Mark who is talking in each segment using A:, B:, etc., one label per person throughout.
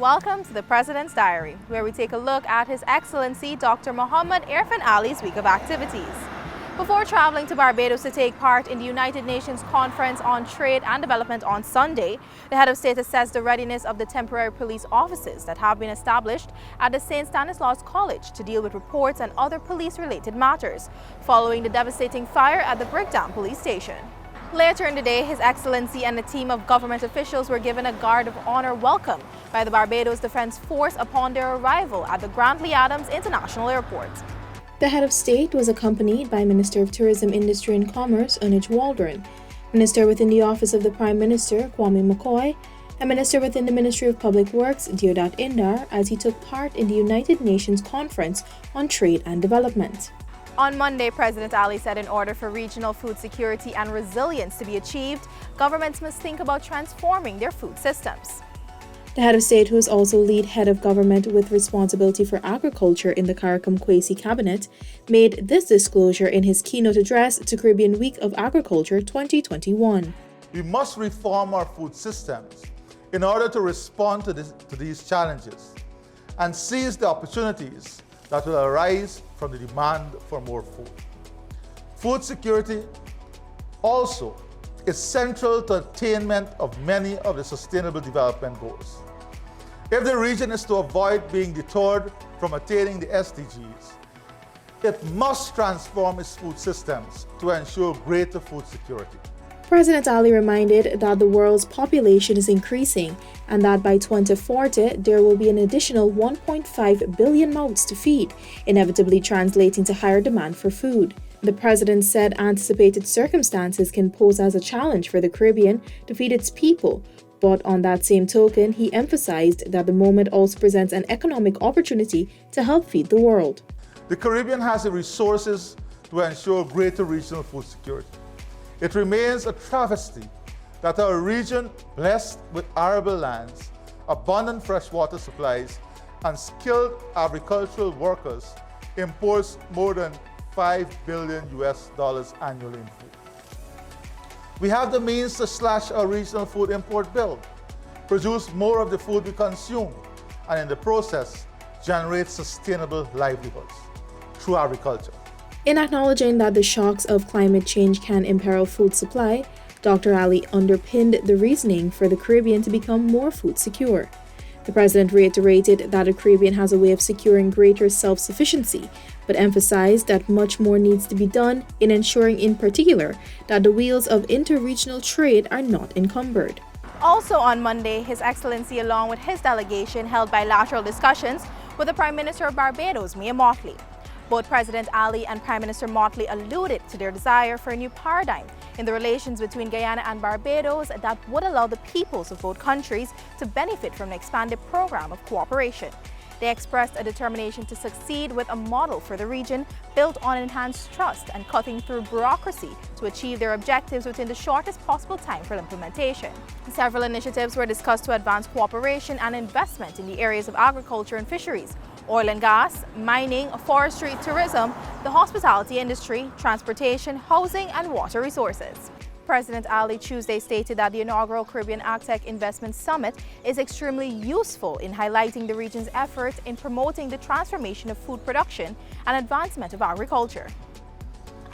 A: Welcome to the President's Diary, where we take a look at His Excellency Dr. Muhammad Irfan Ali's week of activities. Before traveling to Barbados to take part in the United Nations Conference on Trade and Development on Sunday, the head of state assessed the readiness of the temporary police offices that have been established at the St. Stanislaus College to deal with reports and other police-related matters, following the devastating fire at the Brickdam police station. Later in the day, His Excellency and a team of government officials were given a Guard of Honor welcome by the Barbados Defence Force upon their arrival at the Grant Lee Adams International Airport.
B: The head of state was accompanied by Minister of Tourism, Industry and Commerce, Unij Waldron, Minister within the Office of the Prime Minister, Kwame McCoy, and Minister within the Ministry of Public Works, Deodat Indar, as he took part in the United Nations Conference on Trade and Development.
A: On Monday, President Ali said in order for regional food security and resilience to be achieved, governments must think about transforming their food systems.
B: The head of state, who is also lead head of government with responsibility for agriculture in the CARICOM Kwesi cabinet, made this disclosure in his keynote address to Caribbean Week of Agriculture 2021.
C: We must reform our food systems in order to respond to these challenges and seize the opportunities that will arise from the demand for more food. Food security also is central to attainment of many of the Sustainable Development Goals. If the region is to avoid being deterred from attaining the SDGs, it must transform its food systems to ensure greater food security.
B: President Ali reminded that the world's population is increasing and that by 2040 there will be an additional 1.5 billion mouths to feed, inevitably translating to higher demand for food. The president said anticipated circumstances can pose as a challenge for the Caribbean to feed its people, but on that same token, he emphasized that the moment also presents an economic opportunity to help feed the world.
C: The Caribbean has the resources to ensure greater regional food security. It remains a travesty that our region, blessed with arable lands, abundant freshwater supplies, and skilled agricultural workers, imports more than $5 billion annually in food. We have the means to slash our regional food import bill, produce more of the food we consume, and in the process, generate sustainable livelihoods through agriculture.
B: In acknowledging that the shocks of climate change can imperil food supply, Dr. Ali underpinned the reasoning for the Caribbean to become more food secure. The president reiterated that the Caribbean has a way of securing greater self-sufficiency, but emphasized that much more needs to be done in ensuring in particular that the wheels of interregional trade are not encumbered.
A: Also on Monday, His Excellency, along with his delegation, held bilateral discussions with the Prime Minister of Barbados, Mia Mottley. Both President Ali and Prime Minister Mottley alluded to their desire for a new paradigm in the relations between Guyana and Barbados that would allow the peoples of both countries to benefit from an expanded program of cooperation. They expressed a determination to succeed with a model for the region built on enhanced trust and cutting through bureaucracy to achieve their objectives within the shortest possible time for implementation. Several initiatives were discussed to advance cooperation and investment in the areas of agriculture and fisheries, oil and gas, mining, forestry, tourism, the hospitality industry, transportation, housing, and water resources. President Ali Tuesday stated that the inaugural Caribbean AgTech Investment Summit is extremely useful in highlighting the region's effort in promoting the transformation of food production and advancement of agriculture.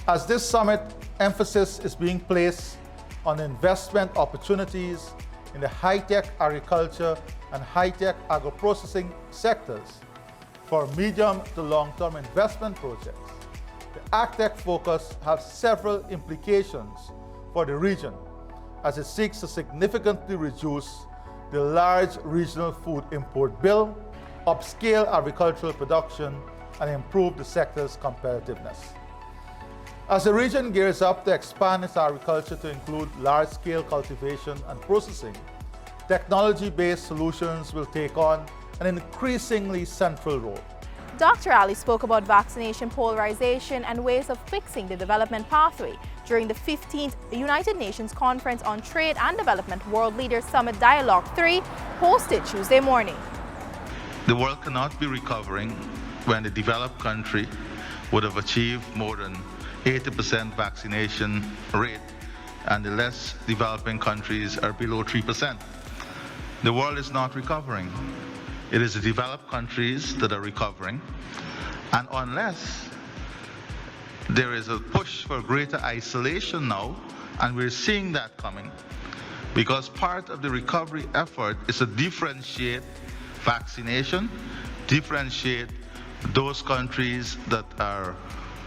C: As this summit, emphasis is being placed on investment opportunities in the high-tech agriculture and high-tech agro-processing sectors for medium to long-term investment projects. The AgTech focus has several implications for the region as it seeks to significantly reduce the large regional food import bill, upscale agricultural production, and improve the sector's competitiveness. As the region gears up to expand its agriculture to include large-scale cultivation and processing, technology-based solutions will take on an increasingly central role.
A: Dr. Ali spoke about vaccination polarization and ways of fixing the development pathway during the 15th United Nations Conference on Trade and Development World Leaders Summit Dialogue 3, hosted Tuesday morning.
D: The world cannot be recovering when the developed country would have achieved more than 80% vaccination rate and the less developing countries are below 3%. The world is not recovering It is the developed countries that are recovering. And unless there is a push for greater isolation now, and we're seeing that coming, because part of the recovery effort is to differentiate vaccination, differentiate those countries that are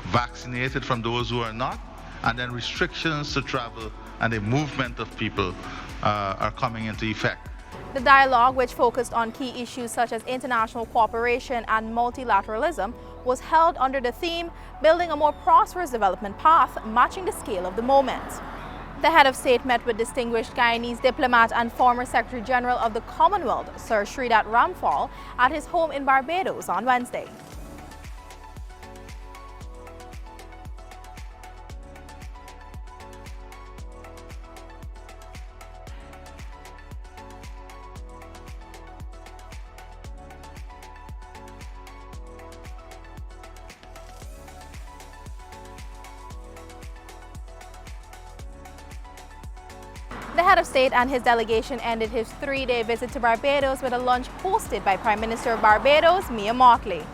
D: vaccinated from those who are not, and then restrictions to travel and the movement of people are coming into effect.
A: The dialogue, which focused on key issues such as international cooperation and multilateralism, was held under the theme, Building a More Prosperous Development Path, matching the scale of the moment. The head of state met with distinguished Guyanese diplomat and former Secretary General of the Commonwealth, Sir Sridhat Ramphal, at his home in Barbados on Wednesday. The head of state and his delegation ended his 3-day visit to Barbados with a lunch hosted by Prime Minister of Barbados, Mia Mottley.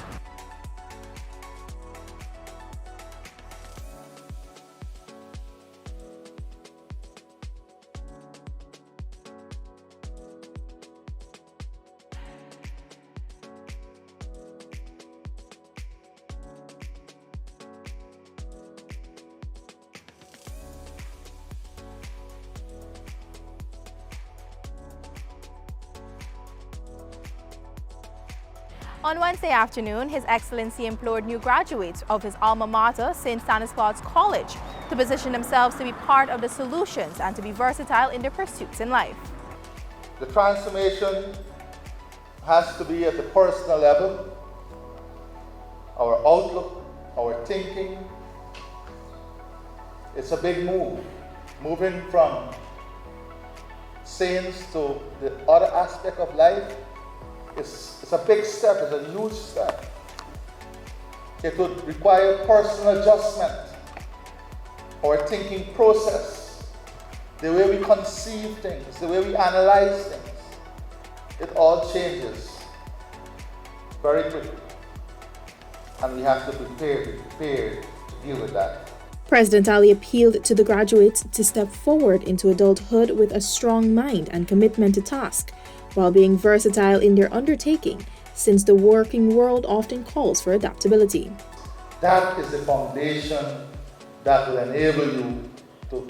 A: On Wednesday afternoon, His Excellency implored new graduates of his alma mater, St. Stanislaus College, to position themselves to be part of the solutions and to be versatile in their pursuits in life.
C: The transformation has to be at the personal level, our outlook, our thinking. It's a big move, moving from science to the other aspect of life. It's a big step, it's a huge step. It would require personal adjustment, our thinking process, the way we conceive things, the way we analyze things. It all changes very quickly. And we have to be prepared to deal with that.
B: President Ali appealed to the graduates to step forward into adulthood with a strong mind and commitment to task, while being versatile in their undertaking, since the working world often calls for adaptability.
C: That is the foundation that will enable you to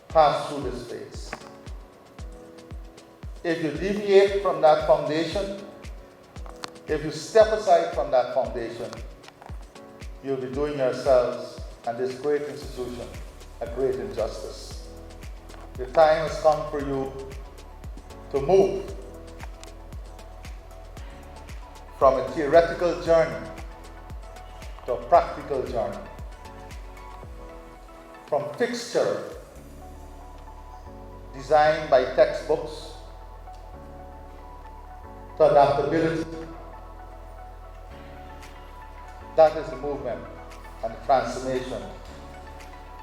C: pass through this phase. If you deviate from that foundation, if you step aside from that foundation, you'll be doing yourselves and this great institution a great injustice. The time has come for you to move from a theoretical journey to a practical journey, from fixture designed by textbooks to adaptability. That is the movement and the transformation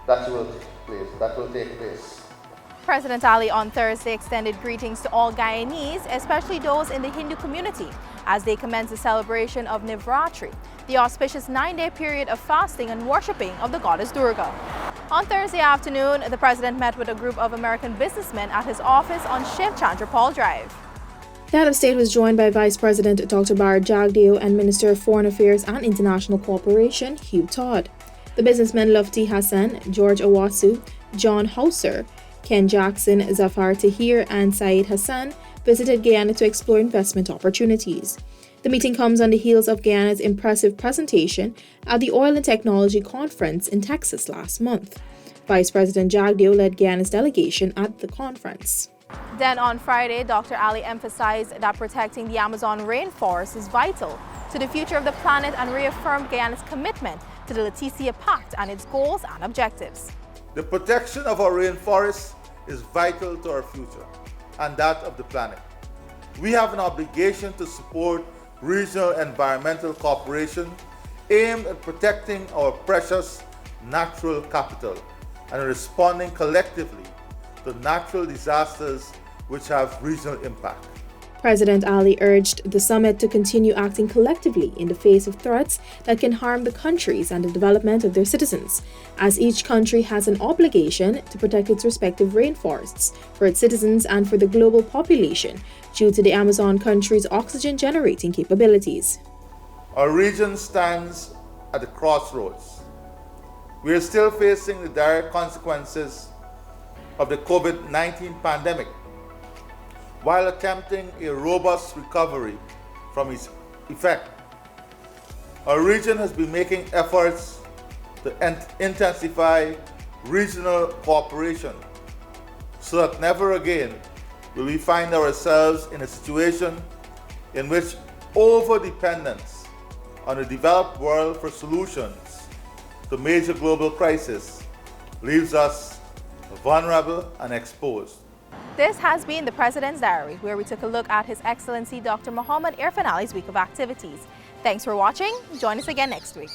C: that will take place.
A: President Ali on Thursday extended greetings to all Guyanese, especially those in the Hindu community, as they commence the celebration of Navratri, the auspicious 9-day period of fasting and worshipping of the goddess Durga. On Thursday afternoon, the president met with a group of American businessmen at his office on Shiv Chandra Paul Drive.
B: The head of state was joined by Vice President Dr. Bharat Jagdeo and Minister of Foreign Affairs and International Cooperation, Hugh Todd. The businessmen Lufti Hassan, George Awasu, John Hauser, Ken Jackson, Zafar Tahir, and Saeed Hassan visited Guyana to explore investment opportunities. The meeting comes on the heels of Guyana's impressive presentation at the Oil and Technology Conference in Texas last month. Vice President Jagdeo led Guyana's delegation at the conference.
A: Then on Friday, Dr. Ali emphasized that protecting the Amazon rainforest is vital to the future of the planet and reaffirmed Guyana's commitment to the Leticia Pact and its goals and objectives.
C: The protection of our rainforests is vital to our future and that of the planet. We have an obligation to support regional environmental cooperation aimed at protecting our precious natural capital and responding collectively to natural disasters which have regional impact.
B: President Ali urged the summit to continue acting collectively in the face of threats that can harm the countries and the development of their citizens, as each country has an obligation to protect its respective rainforests for its citizens and for the global population due to the Amazon country's oxygen generating capabilities.
C: Our region stands at the crossroads. We are still facing the direct consequences of the COVID-19 pandemic, while attempting a robust recovery from its effect. Our region has been making efforts to intensify regional cooperation so that never again will we find ourselves in a situation in which over-dependence on the developed world for solutions to major global crises leaves us vulnerable and exposed.
A: This has been the President's Diary, where we took a look at His Excellency Dr. Mohammad Irfan Ali's week of activities. Thanks for watching. Join us again next week.